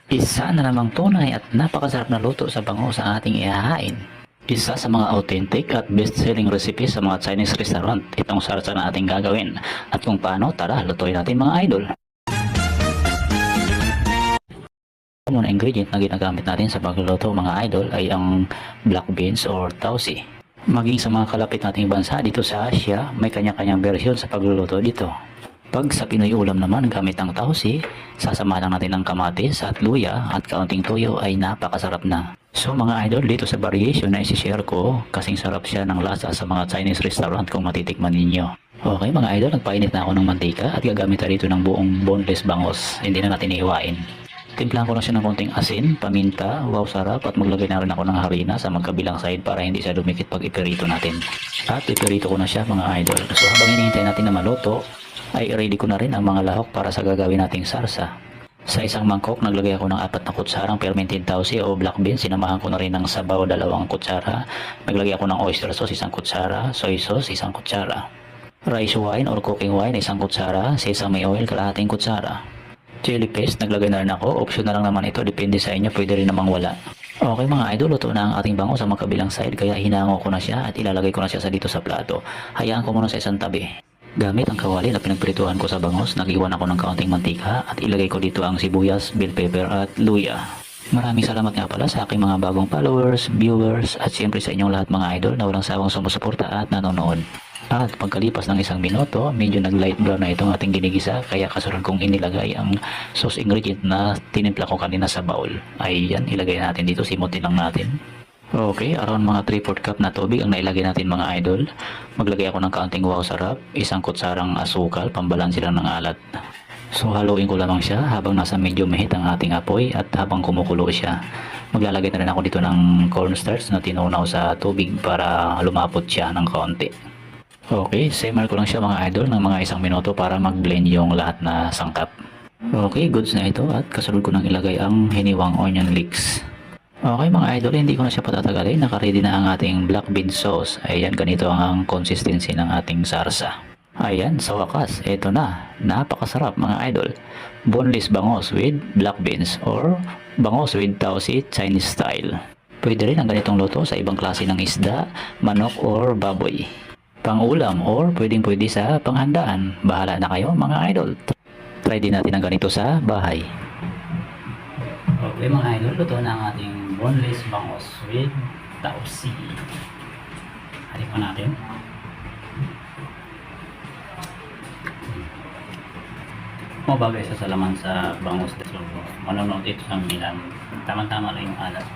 Isa na namang tunay at napakasarap na luto sa bangus ang ating ihahain. Isa sa mga authentic at best-selling recipe sa mga Chinese restaurant itong sarsa na ating gagawin. At kung paano, tara, lutuin natin mga idol. Ang muna ingredient na ginagamit natin sa pagluluto mga idol ay ang black beans or tausi. Maging sa mga kalapit nating bansa dito sa Asia, may kanya-kanyang version sa pagluluto dito. Pag sa Pinoy ulam naman gamit ang tausi, sasama lang natin ng kamatis at luya at kaunting tuyo ay napakasarap na. So mga idol, dito sa variation na isi-share ko, kasing sarap siya ng lasa sa mga Chinese restaurant kung matitikman ninyo. Okay mga idol, nagpainit na ako ng mantika at gagamit na rito ng buong boneless bangus, hindi na natin iiwain. Timplahan ko lang siya ng konting asin, paminta, wow sarap at maglagay na rin ako ng harina sa magkabilang side para hindi siya dumikit pag ipirito natin. At ipirito ko na siya mga idol. So habang hinihintay natin na maluto, ay ready ko na rin ang mga lahok para sa gagawin nating sarsa. Sa isang mangkok, naglagay ako ng 4 na kutsarang fermented tausi o black beans. Sinamahan ko na rin ng sabaw 2 kutsara. Naglagay ako ng oyster sauce 1 kutsara, soy sauce 1 kutsara. Rice wine or cooking wine 1 kutsara, sesame oil 1/2 kutsara. Chili paste, naglagay na rin ako. Optional lang naman ito, depende sa inyo, pwede rin namang wala. Okay mga idol, luto na ang ating bango sa magkabilang side, kaya hinango ko na siya at ilalagay ko na siya sa dito sa plato. Hayaan ko muna sa isang tabi. Gamit ang kawali na pinagprituhan ko sa bangos, nag-iwan ako ng kaunting mantika at ilagay ko dito ang sibuyas, bell pepper at luya. Maraming salamat nga pala sa aking mga bagong followers, viewers at siyempre sa inyong lahat mga idol na walang sawang sumusuporta at nanonood. At pagkalipas ng 1 minuto, medyo nag-light brown na itong ating ginigisa kaya kasunod kong inilagay ang sauce ingredient na tinimpla ko kanina sa bowl. Ayan, ilagay natin dito, simutin lang natin. Okay, around mga 3/4 cup na tubig ang nailagay natin mga idol. Maglagay ako ng kaunting wow sarap, 1 kutsarang asukal, pambalansi lang ng alat. So haluin ko lamang siya habang nasa medyo mahit ang ating apoy at habang kumukulo siya. Maglalagay na rin ako dito ng cornstarch na tinunaw sa tubig para lumapot siya ng kaunti. Okay, simmer ko lang siya mga idol ng mga 1 minuto para mag-blend yung lahat na sangkap. Okay, goods na ito at kasunod ko nang ilagay ang hiniwang onion leeks. Okay mga idol, hindi ko na siya patatagalin. Naka-ready na ang ating black bean sauce. Ayan, ganito ang consistency ng ating sarsa. Ayan, sa wakas, ito na. Napakasarap mga idol. Boneless bangus with black beans or bangus with tausi Chinese style. Pwede rin ang ganitong luto sa ibang klase ng isda, manok or baboy. Pang-ulam or pwedeng-pwede sa panghandaan. Bahala na kayo mga idol. Try din natin ang ganito sa bahay. Okay mga idol, luto na ang ating boneless bangus with tausi. Halik pa natin. Mabagay sa salaman sa bangus. So, manonood ito sa milang. Tama-tama lang yung alat.